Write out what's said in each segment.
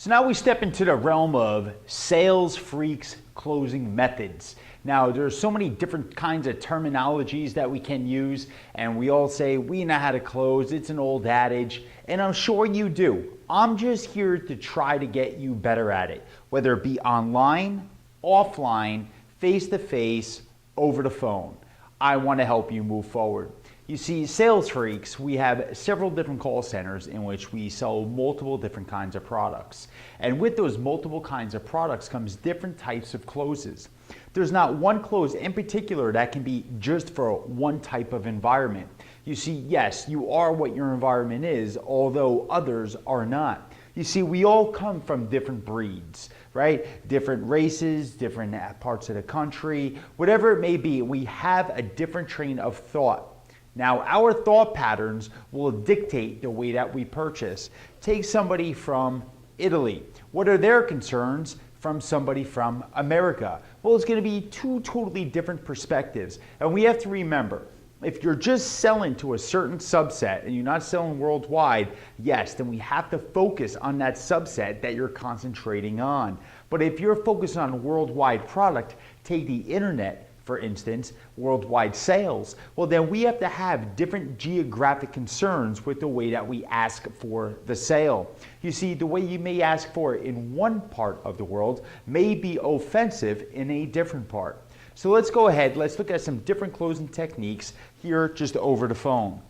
So now we step into the realm of sales freaks closing methods. Now there's so many different kinds of terminologies that we can use, and we all say we know how to close. It's an old adage, and I'm sure you do. I'm just here to try to get you better at it, whether it be online, offline, face-to-face, over the phone. I want to help you move forward. You see, Sales Freaks, we have several different call centers in which we sell multiple different kinds of products. And with those multiple kinds of products comes different types of closes. There's not one close in particular that can be just for one type of environment. You see, yes, you are what your environment is, although others are not. You see, we all come from different breeds, right? Different races, different parts of the country, whatever it may be, we have a different train of thought. Now, our thought patterns will dictate the way that we purchase. Take somebody from Italy. What are their concerns from somebody from America? Well, it's going to be two totally different perspectives. And we have to remember, if you're just selling to a certain subset and you're not selling worldwide, yes, then we have to focus on that subset that you're concentrating on. But if you're focused on a worldwide product, take the internet, for instance, worldwide sales, well then we have to have different geographic concerns with the way that we ask for the sale. You see, the way you may ask for it in one part of the world may be offensive in a different part. So let's go ahead, let's look at some different closing techniques here just over the phone.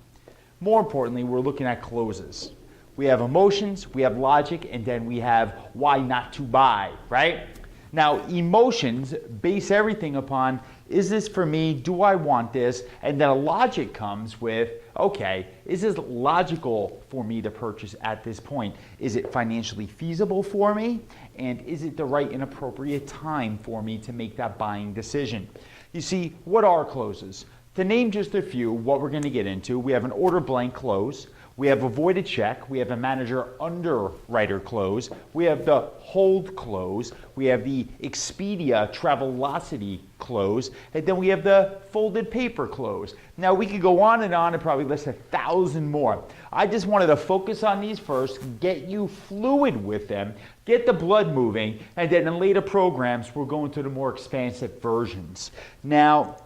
More importantly, we're looking at closes. We have emotions, we have logic, and then we have why not to buy, right? Now, emotions base everything upon, is this for me? Do I want this? And then a logic comes with, okay, is this logical for me to purchase at this point? Is it financially feasible for me? And is it the right and appropriate time for me to make that buying decision? You see, what are closes? To name just a few, what we're going to get into, we have an order blank close. We have a voided check, we have a manager underwriter close, we have the hold close, we have the Expedia Travelocity close, and then we have the folded paper close. Now we could go on and probably list 1,000 more. I just wanted to focus on these first, get you fluid with them, get the blood moving, and then in later programs we're going to the more expansive versions. Now,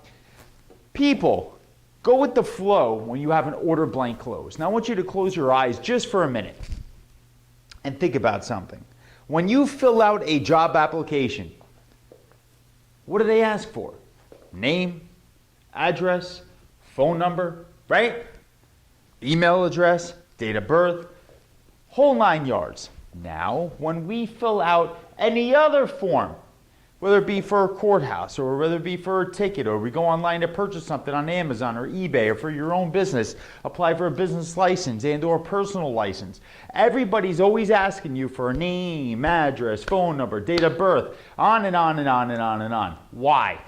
people, go with the flow when you have an order blank close. Now I want you to close your eyes just for a minute and think about something. When you fill out a job application, what do they ask for? Name, address, phone number, right? Email address, date of birth, whole 9 yards. Now, when we fill out any other form, whether it be for a courthouse or whether it be for a ticket, or we go online to purchase something on Amazon or eBay, or for your own business, apply for a business license and or personal license. Everybody's always asking you for a name, address, phone number, date of birth, on and on and on and on and on. Why?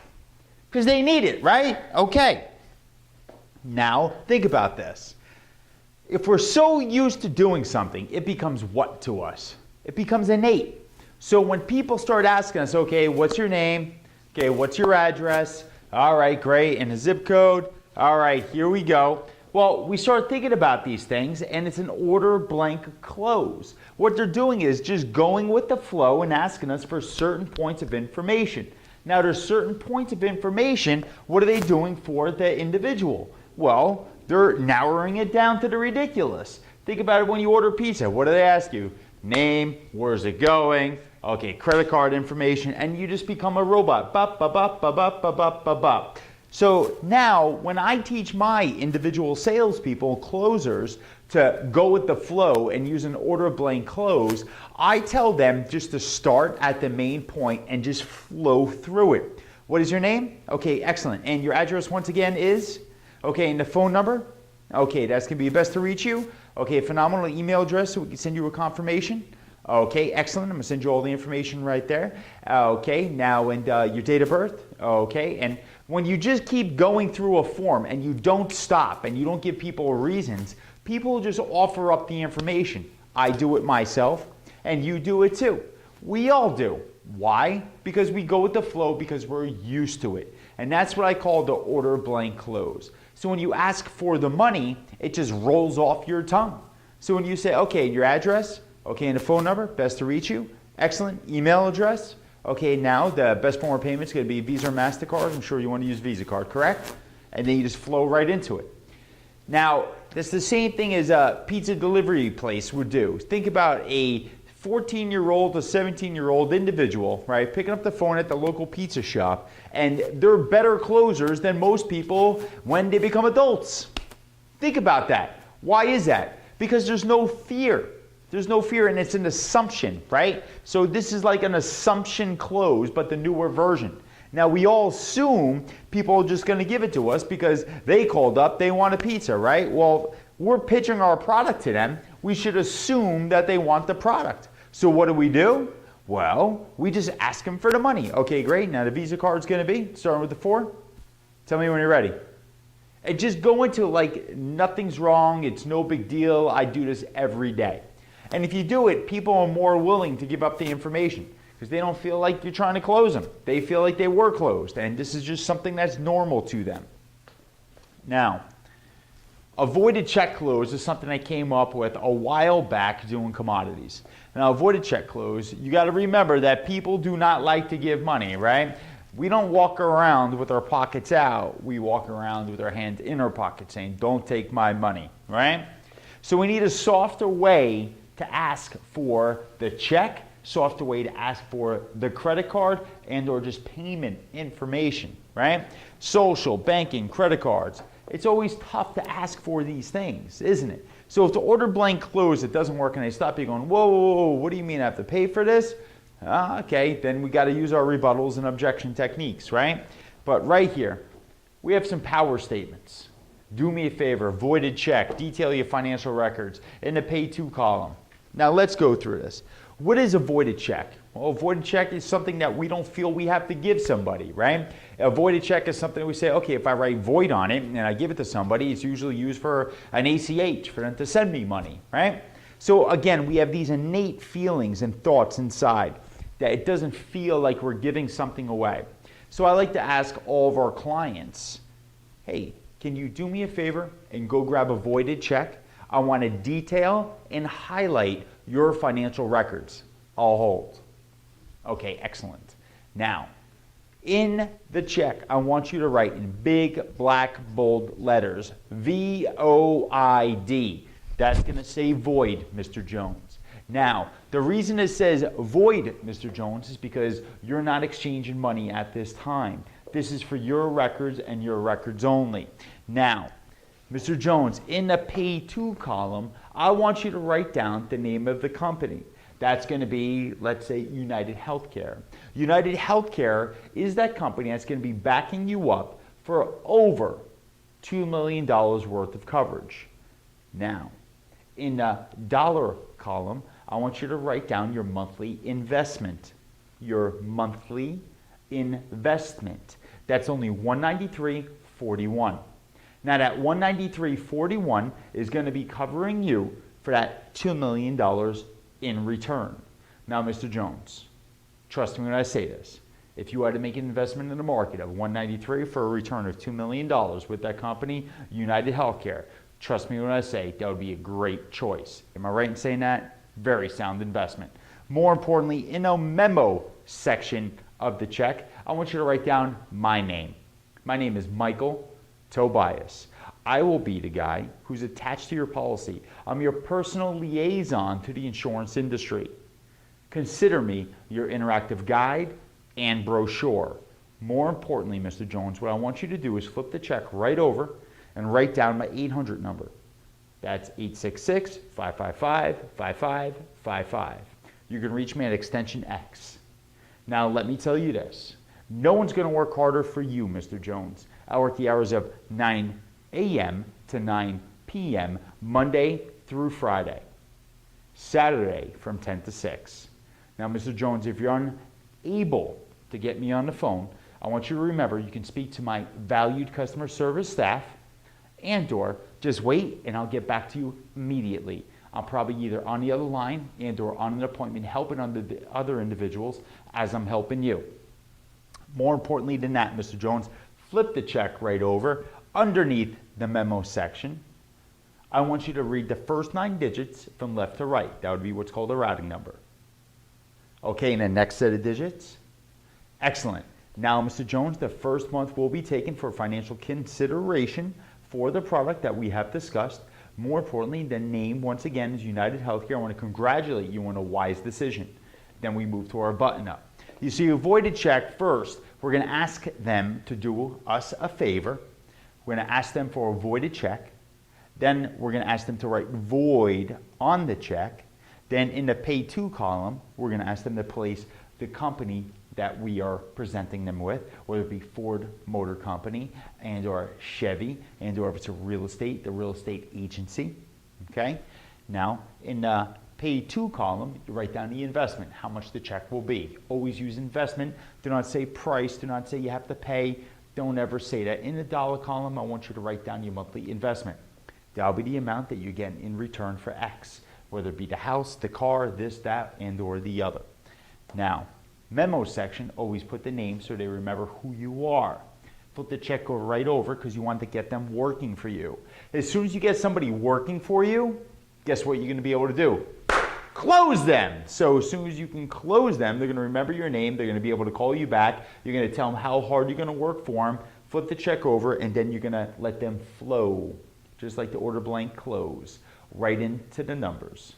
Because they need it, right? Okay. Now, think about this. If we're so used to doing something, it becomes what to us? It becomes innate. So when people start asking us, okay, what's your name? Okay, what's your address? All right, great, and a zip code? All right, here we go. Well, we start thinking about these things, and it's an order blank close. What they're doing is just going with the flow and asking us for certain points of information. Now, there's certain points of information. What are they doing for the individual? Well, they're narrowing it down to the ridiculous. Think about it when you order pizza. What do they ask you? Name, where's it going? Okay, credit card information, and you just become a robot. Bop, bop, bop, bop, bop, bop, bop, bop, bop. So now, when I teach my individual salespeople, closers, to go with the flow and use an order blank close, I tell them just to start at the main point and just flow through it. What is your name? Okay, excellent. And your address once again is? Okay, and the phone number? Okay, that's going to be best to reach you. Okay, phenomenal email address so we can send you a confirmation. Okay, excellent. I'm going to send you all the information right there. Okay, now, and your date of birth. Okay, and when you just keep going through a form and you don't stop and you don't give people reasons, people just offer up the information. I do it myself, and you do it too. We all do. Why? Because we go with the flow, because we're used to it. And that's what I call the order blank close. So when you ask for the money, it just rolls off your tongue. So when you say, okay, your address? Okay, and the phone number, best to reach you. Excellent. Email address. Okay, now the best form of payment is going to be Visa or MasterCard. I'm sure you want to use Visa card, correct? And then you just flow right into it. Now, that's the same thing as a pizza delivery place would do. Think about a 14-year-old to 17-year-old individual, right, picking up the phone at the local pizza shop, and they're better closers than most people when they become adults. Think about that. Why is that? Because there's no fear. There's no fear, and it's an assumption, right? So this is like an assumption close, but the newer version. Now, we all assume people are just going to give it to us because they called up, they want a pizza, right? Well, we're pitching our product to them. We should assume that they want the product. So what do? Well, we just ask them for the money. Okay, great. Now the Visa card's going to be, starting with the 4. Tell me when you're ready. And just go into like nothing's wrong, it's no big deal. I do this every day. And if you do it, people are more willing to give up the information because they don't feel like you're trying to close them. They feel like they were closed, and this is just something that's normal to them. Now, avoided check close is something I came up with a while back doing commodities. Now, avoided check close, you got to remember that people do not like to give money, right? We don't walk around with our pockets out. We walk around with our hands in our pockets saying, don't take my money, right? So we need a softer way to ask for the check, softer way to ask for the credit card and or just payment information, right? Social, banking, credit cards. It's always tough to ask for these things, isn't it? So if the order blank closed, it doesn't work, and they stop you going, whoa, whoa, whoa, what do you mean I have to pay for this? Okay, then we got to use our rebuttals and objection techniques, right? But right here, we have some power statements. Do me a favor, voided check, detail your financial records in the pay to column. Now let's go through this. What is a voided check? Well, a voided check is something that we don't feel we have to give somebody, right? A voided check is something we say, okay, if I write void on it and I give it to somebody, it's usually used for an ACH, for them to send me money, right? So again, we have these innate feelings and thoughts inside that it doesn't feel like we're giving something away. So I like to ask all of our clients, hey, can you do me a favor and go grab a voided check? I want to detail and highlight your financial records. I'll hold. Okay, excellent. Now, in the check, I want you to write in big, black, bold letters, V-O-I-D. That's going to say void, Mr. Jones. Now, the reason it says void, Mr. Jones, is because you're not exchanging money at this time. This is for your records and your records only. Now, Mr. Jones, in the pay to column, I want you to write down the name of the company. That's going to be, let's say, United Healthcare. United Healthcare is that company that's going to be backing you up for over $2 million worth of coverage. Now, in the dollar column, I want you to write down your monthly investment. Your monthly investment. That's only $193.41. Now that $193.41 is going to be covering you for that $2 million in return. Now, Mr. Jones, trust me when I say this. If you had to make an investment in the market of $193 for a return of $2 million with that company, United Healthcare, trust me when I say that would be a great choice. Am I right in saying that? Very sound investment. More importantly, in a memo section of the check, I want you to write down my name. My name is Michael Tobias. I will be the guy who's attached to your policy. I'm your personal liaison to the insurance industry. Consider me your interactive guide and brochure. More importantly, Mr. Jones, what I want you to do is flip the check right over and write down my 800 number. That's 866-555-5555. You can reach me at extension X. Now let me tell you this. No one's going to work harder for you, Mr. Jones. I work the hours of 9 a.m. to 9 p.m. Monday through Friday. Saturday from 10 to 6. Now, Mr. Jones, if you're unable to get me on the phone, I want you to remember you can speak to my valued customer service staff and or just wait and I'll get back to you immediately. I'm probably either on the other line and or on an appointment helping other individuals as I'm helping you. More importantly than that, Mr. Jones, flip the check right over underneath the memo section. I want you to read the first 9 digits from left to right. That would be what's called a routing number. Okay, and the next set of digits. Excellent. Now, Mr. Jones, the first month will be taken for financial consideration for the product that we have discussed. More importantly, the name, once again, is United Healthcare. I want to congratulate you on a wise decision. Then we move to our button up. You see, avoided check first. We're going to ask them to do us a favor. We're going to ask them for a voided check. Then we're going to ask them to write void on the check. Then in the pay to column, we're going to ask them to place the company that we are presenting them with, whether it be Ford Motor Company and or Chevy and or if it's a real estate, the real estate agency. Okay. Now in the pay to column, you write down the investment, how much the check will be. Always use investment. Do not say price. Do not say you have to pay. Don't ever say that. In the dollar column, I want you to write down your monthly investment. That'll be the amount that you get in return for X, whether it be the house, the car, this, that, and or the other. Now, memo section, always put the name so they remember who you are. Flip the check go right over because you want to get them working for you. As soon as you get somebody working for you, guess what you're going to be able to do? Close them. So as soon as you can close them, they're going to remember your name. They're going to be able to call you back. You're going to tell them how hard you're going to work for them. Flip the check over, and then you're going to let them flow, just like the order blank close, right into the numbers.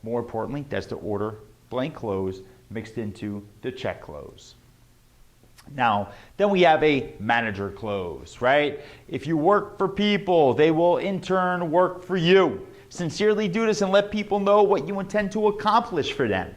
More importantly, that's the order blank close mixed into the check close. Now, then we have a manager close, right? If you work for people, they will in turn work for you. Sincerely do this and let people know what you intend to accomplish for them.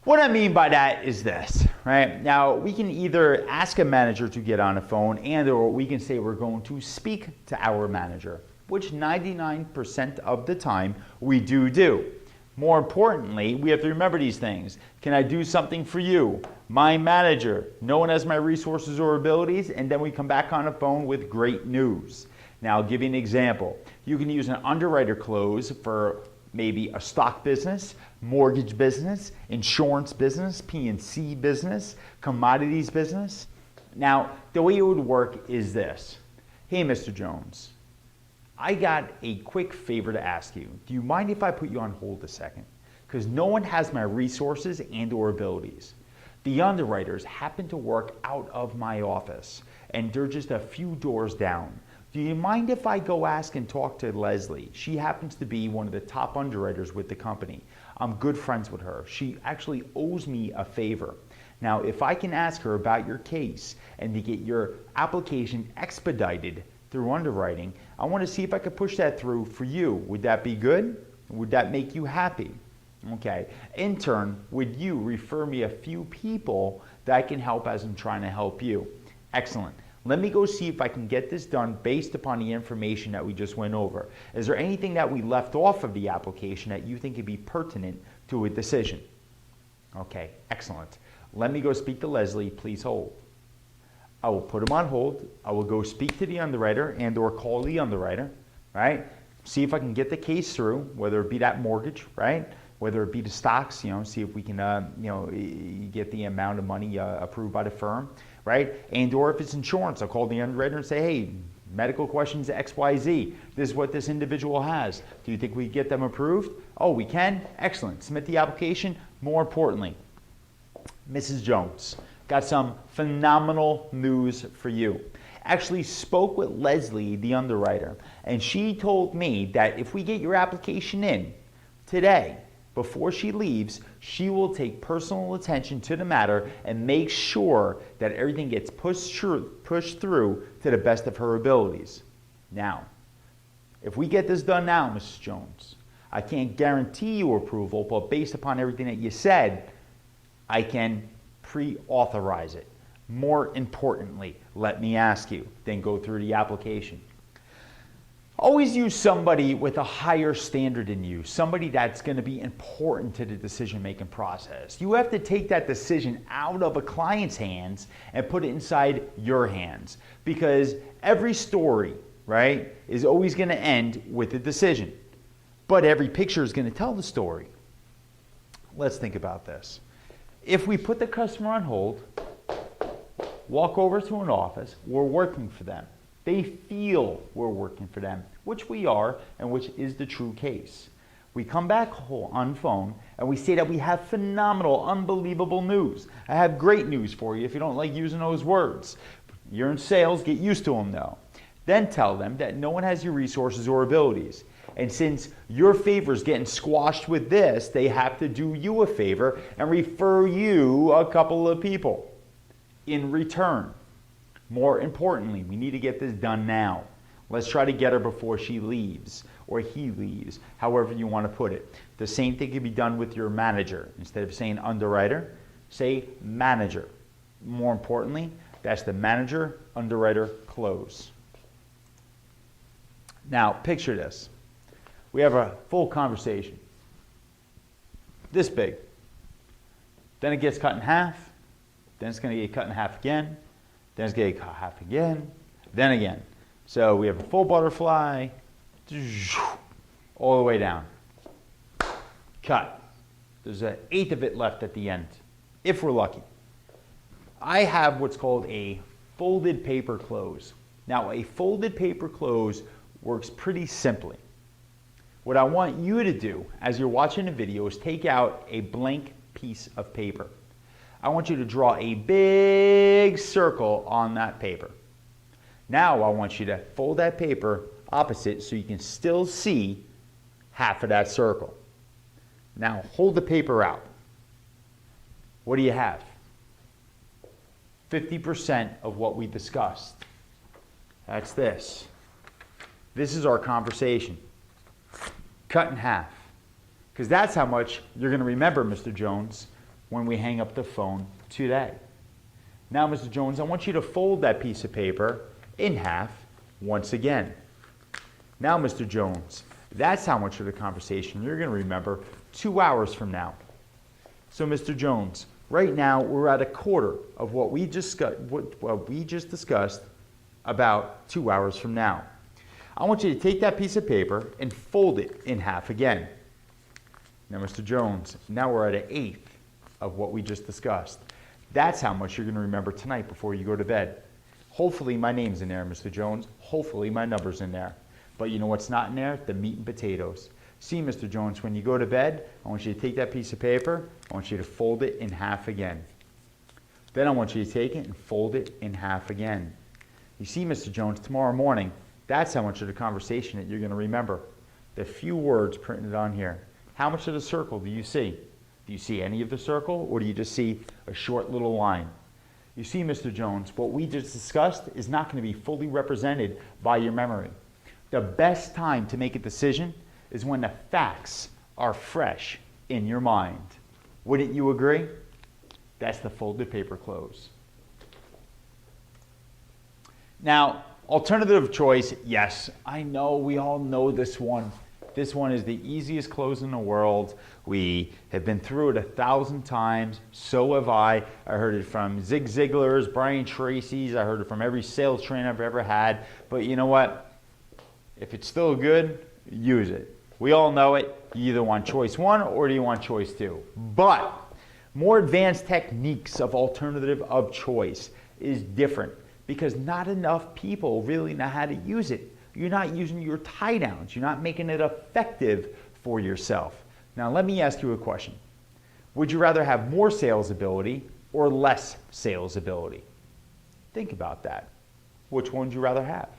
What I mean by that is this, right? Now, we can either ask a manager to get on the phone and or we can say we're going to speak to our manager, which 99% of the time we do. More importantly, we have to remember these things. Can I do something for you? My manager, no one has my resources or abilities, and then we come back on the phone with great news. Now, I'll give you an example. You can use an underwriter close for maybe a stock business, mortgage business, insurance business, P&C business, commodities business. Now, the way it would work is this. Hey, Mr. Jones, I got a quick favor to ask you. Do you mind if I put you on hold a second? Because no one has my resources and or abilities. The underwriters happen to work out of my office and they're just a few doors down. Do you mind if I go ask and talk to Leslie? She happens to be one of the top underwriters with the company. I'm good friends with her. She actually owes me a favor. Now, if I can ask her about your case and to get your application expedited through underwriting, I want to see if I could push that through for you. Would that be good? Would that make you happy? Okay. In turn, would you refer me a few people that can help as I'm trying to help you? Excellent. Let me go see if I can get this done based upon the information that we just went over. Is there anything that we left off of the application that you think would be pertinent to a decision? Okay, excellent. Let me go speak to Leslie. Please hold. I will put him on hold. I will go speak to the underwriter and or call the underwriter, right? See if I can get the case through, whether it be that mortgage, right? Whether it be the stocks, see if we can, get the amount of money approved by the firm, right? And or if it's insurance, I'll call the underwriter and say, hey, medical questions XYZ. This is what this individual has. Do you think we can get them approved? Oh, we can? Excellent. Submit the application. More importantly, Mrs. Jones, got some phenomenal news for you. Actually spoke with Leslie, the underwriter, and she told me that if we get your application in today, before she leaves, she will take personal attention to the matter and make sure that everything gets pushed through to the best of her abilities. Now, if we get this done now, Mrs. Jones, I can't guarantee you approval, but based upon everything that you said, I can pre-authorize it. More importantly, let me ask you, then go through the application. Always use somebody with a higher standard than you, somebody that's going to be important to the decision-making process. You have to take that decision out of a client's hands and put it inside your hands, because every story, right, is always going to end with a decision, but every picture is going to tell the story. Let's think about this. If we put the customer on hold, walk over to an office, we're working for them. They feel we're working for them. which we are and which is the true case. We come back on phone and we say that we have phenomenal, unbelievable news. I have great news for you if you don't like using those words. You're in sales, get used to them though. Then tell them that no one has your resources or abilities. And since your favor is getting squashed with this, they have to do you a favor and refer you a couple of people in return. More importantly, we need to get this done now. Let's try to get her before she leaves or he leaves, however you want to put it. The same thing can be done with your manager. Instead of saying underwriter, say manager. More importantly, that's the manager, underwriter, close. Now, picture this. We have a full conversation. This big. Then it gets cut in half. Then it's going to get cut in half again. Then it's going to get cut half again. Then again. So we have a full butterfly. All the way down. Cut. There's an eighth of it left at the end, if we're lucky. I have what's called a folded paper close. Now, a folded paper close works pretty simply. What I want you to do as you're watching the video is take out a blank piece of paper. I want you to draw a big circle on that paper. Now I want you to fold that paper opposite so you can still see half of that circle. Now hold the paper out. What do you have? 50% of what we discussed. That's this. This is our conversation. Cut in half. Because that's how much you're going to remember, Mr. Jones, when we hang up the phone today. Now, Mr. Jones, I want you to fold that piece of paper in half once again. Now, Mr. Jones, that's how much of the conversation you're going to remember 2 hours from now. So, Mr. Jones, right now we're at a quarter of what we just discussed about 2 hours from now. I want you to take that piece of paper and fold it in half again. Now, Mr. Jones, now we're at an eighth of what we just discussed. That's how much you're going to remember tonight before you go to bed. Hopefully my name's in there, Mr. Jones. Hopefully my number's in there. But you know what's not in there? The meat and potatoes. See, Mr. Jones, when you go to bed, I want you to take that piece of paper, I want you to fold it in half again. Then I want you to take it and fold it in half again. You see, Mr. Jones, tomorrow morning, that's how much of the conversation that you're going to remember. The few words printed on here. How much of the circle do you see? Do you see any of the circle, or do you just see a short little line? You see, Mr. Jones, what we just discussed is not going to be fully represented by your memory. The best time to make a decision is when the facts are fresh in your mind. Wouldn't you agree? That's the folded paper close. Now, alternative choice, yes, I know we all know this one. This one is the easiest close in the world. We have been through it 1,000 times. So have I. I heard it from Zig Ziglar's, Brian Tracy's. I heard it from every sales trainer I've ever had. But you know what? If it's still good, use it. We all know it. You either want choice one or do you want choice two. But more advanced techniques of alternative of choice is different because not enough people really know how to use it. You're not using your tie downs. You're not making it effective for yourself. Now, let me ask you a question. Would you rather have more sales ability or less sales ability? Think about that. Which one would you rather have?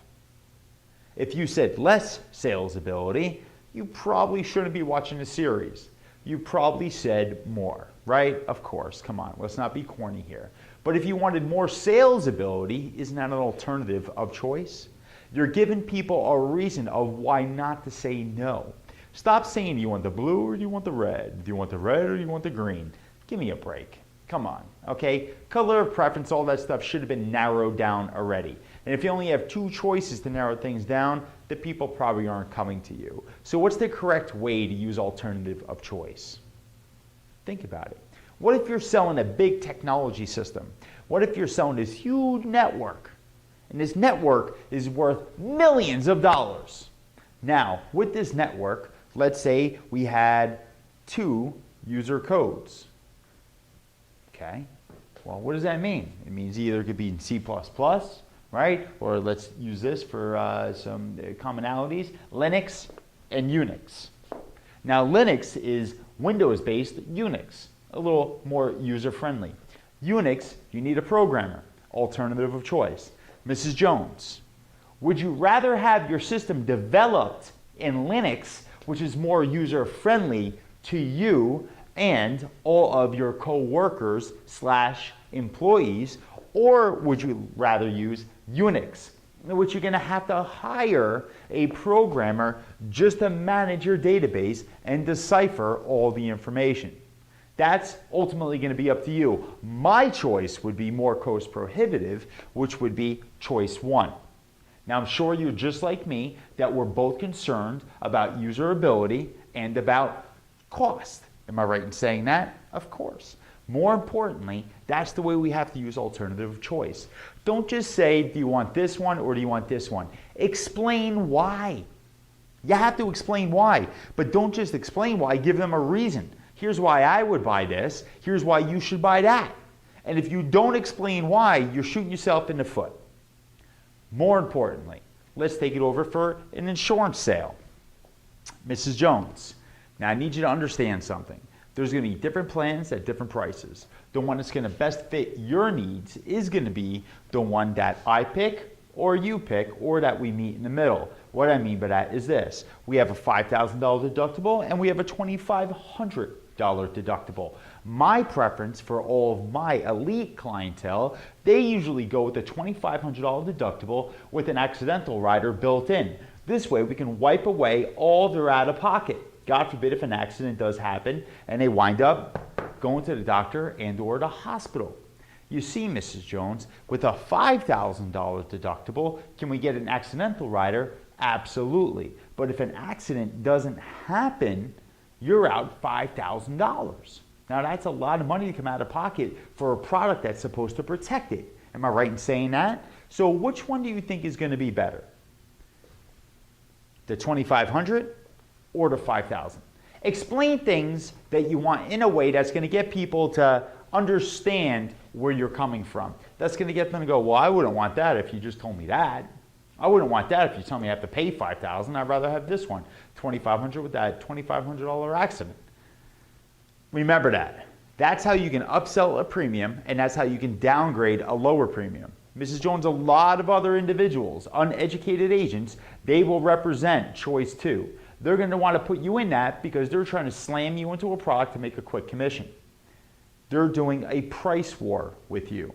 If you said less sales ability, you probably shouldn't be watching the series. You probably said more, right? Of course, come on, let's not be corny here. But if you wanted more sales ability, isn't that an alternative of choice? You're giving people a reason of why not to say no. Stop saying, do you want the blue or do you want the red? Do you want the red or do you want the green? Give me a break. Come on, okay? Color of preference, all that stuff should have been narrowed down already. And if you only have two choices to narrow things down, the people probably aren't coming to you. So what's the correct way to use alternative of choice? Think about it. What if you're selling a big technology system? What if you're selling this huge network? And this network is worth millions of dollars. Now, with this network, let's say we had 2 user codes. Okay, well, what does that mean? It means either it could be in C++ right? Or let's use this for some commonalities, Linux and Unix. Now Linux is Windows-based Unix, a little more user-friendly. Unix, you need a programmer, alternative of choice. Mrs. Jones, would you rather have your system developed in Linux, which is more user-friendly to you and all of your co-workers / employees, or would you rather use Unix, in which you're going to have to hire a programmer just to manage your database and decipher all the information? That's ultimately going to be up to you. My choice would be more cost prohibitive, which would be choice 1. Now I'm sure you're just like me, that we're both concerned about usability and about cost. Am I right in saying that? Of course. More importantly, that's the way we have to use alternative of choice. Don't just say, do you want this one or do you want this one? Explain why. You have to explain why, but don't just explain why, give them a reason. Here's why I would buy this, here's why you should buy that. And if you don't explain why, you're shooting yourself in the foot. More importantly, let's take it over for an insurance sale. Mrs. Jones, now I need you to understand something. There's going to be different plans at different prices. The one that's going to best fit your needs is going to be the one that I pick or you pick, or that we meet in the middle. What I mean by that is this. We have a $5,000 deductible and we have a $2,500 deductible. My preference for all of my elite clientele, they usually go with a $2,500 deductible with an accidental rider built in. This way we can wipe away all their out-of-pocket. God forbid if an accident does happen and they wind up going to the doctor and or the hospital. You see, Mrs. Jones, with a $5,000 deductible, can we get an accidental rider? Absolutely. But if an accident doesn't happen, you're out $5,000. Now that's a lot of money to come out of pocket for a product that's supposed to protect it. Am I right in saying that? So which one do you think is going to be better? The $2,500 or the $5,000? Explain things that you want in a way that's going to get people to understand where you're coming from. That's going to get them to go, well, I wouldn't want that if you just told me that. I wouldn't want that if you tell me I have to pay $5,000. I'd rather have this one, $2,500 with that $2,500 accident. Remember that. That's how you can upsell a premium, and that's how you can downgrade a lower premium. Mrs. Jones, a lot of other individuals, uneducated agents, they will represent choice 2. They're going to want to put you in that because they're trying to slam you into a product to make a quick commission. They're doing a price war with you.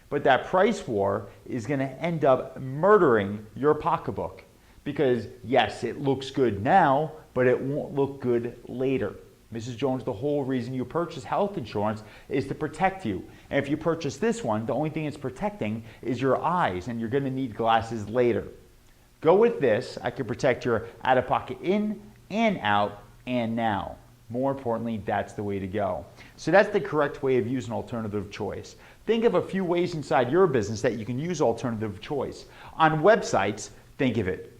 But that price war is going to end up murdering your pocketbook because, yes, it looks good now, but it won't look good later. Mrs. Jones, the whole reason you purchase health insurance is to protect you. And if you purchase this one, the only thing it's protecting is your eyes, and you're going to need glasses later. Go with this. I can protect your out-of-pocket in and out and now. More importantly, that's the way to go. So that's the correct way of using alternative choice. Think of a few ways inside your business that you can use alternative choice. On websites, think of it.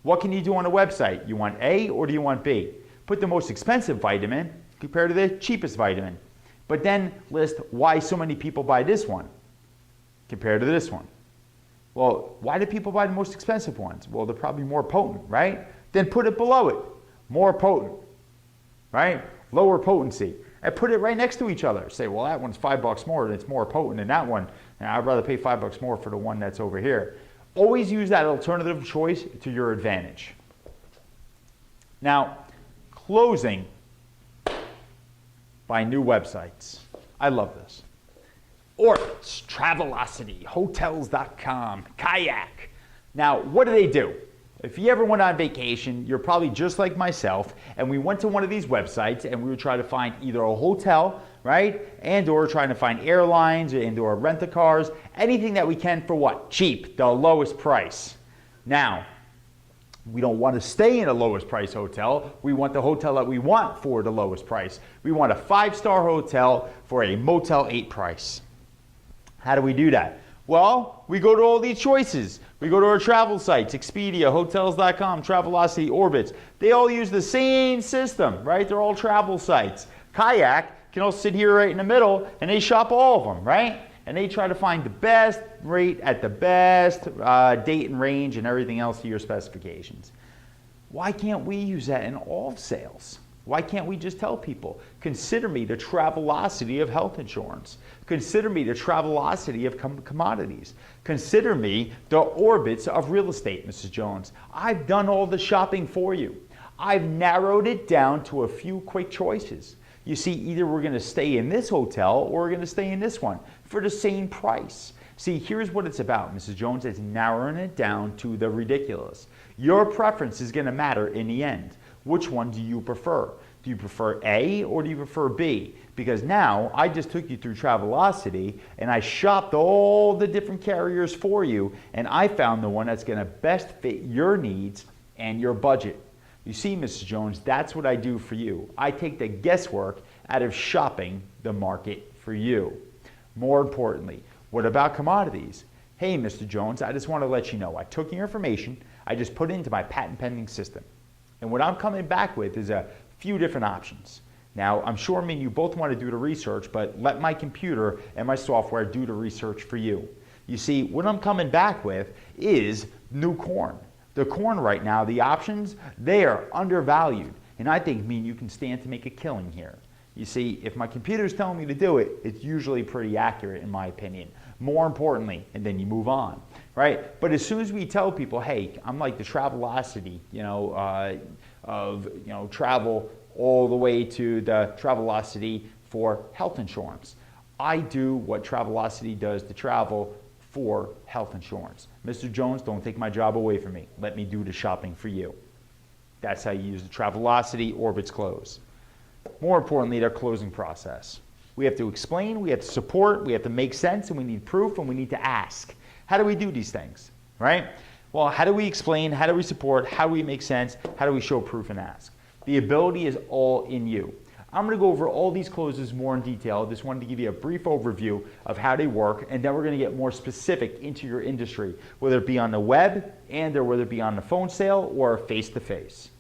What can you do on a website? You want A or do you want B? Put the most expensive vitamin compared to the cheapest vitamin. But then list why so many people buy this one compared to this one. Well, why do people buy the most expensive ones? Well, they're probably more potent, right? Then put it below it. More potent, right? Lower potency. And put it right next to each other. Say, well, that one's $5 more and it's more potent than that one. Now, I'd rather pay $5 more for the one that's over here. Always use that alternative choice to your advantage. Now, closing by new websites. I love this. Orbitz, Travelocity, Hotels.com, Kayak. Now, what do? If you ever went on vacation, you're probably just like myself, and we went to one of these websites and we were trying to find either a hotel, right? And or trying to find airlines and or rent-a-cars, anything that we can for what? Cheap, the lowest price. Now, we don't want to stay in a lowest price hotel. We want the hotel that we want for the lowest price. We want a 5-star hotel for a Motel 8 price. How do we do that? Well, we go to all these choices. We go to our travel sites, Expedia, Hotels.com, Travelocity, Orbitz. They all use the same system, right? They're all travel sites. Kayak can all sit here right in the middle and they shop all of them, right? and they try to find the best rate at the best date and range and everything else to your specifications. Why can't we use that in all sales? Why can't we just tell people, consider me the Travelocity of health insurance. Consider me the Travelocity of commodities. Consider me the Orbitz of real estate, Mrs. Jones. I've done all the shopping for you. I've narrowed it down to a few quick choices. You see, either we're going to stay in this hotel or we're going to stay in this one for the same price. See, here's what it's about, Mrs. Jones. It's narrowing it down to the ridiculous. Your preference is going to matter in the end. Which one do you prefer? Do you prefer A or do you prefer B? Because now I just took you through Travelocity and I shopped all the different carriers for you, and I found the one that's going to best fit your needs and your budget. You see, Mrs. Jones, that's what I do for you. I take the guesswork out of shopping the market for you. More importantly, what about commodities? Hey, Mr. Jones, I just want to let you know, I took your information, I just put it into my patent pending system. And what I'm coming back with is a few different options. Now, I'm sure me and you both want to do the research, but let my computer and my software do the research for you. You see, what I'm coming back with is new corn. The corn right now, the options, they are undervalued. And I think me and you can stand to make a killing here. You see, if my computer's telling me to do it, it's usually pretty accurate in my opinion. More importantly, and then you move on, right? But as soon as we tell people, hey, I'm like the Travelocity, of travel all the way to the Travelocity for health insurance. I do what Travelocity does to travel for health insurance. Mr. Jones, don't take my job away from me. Let me do the shopping for you. That's how you use the Travelocity Orbitz close. More importantly, their closing process. We have to explain, we have to support, we have to make sense, and we need proof, and we need to ask. How do we do these things, right? Well, how do we explain, how do we support, how do we make sense, how do we show proof and ask? The ability is all in you. I'm going to go over all these closes more in detail. Just wanted to give you a brief overview of how they work, and then we're going to get more specific into your industry, whether it be on the web and or whether it be on the phone sale or face-to-face.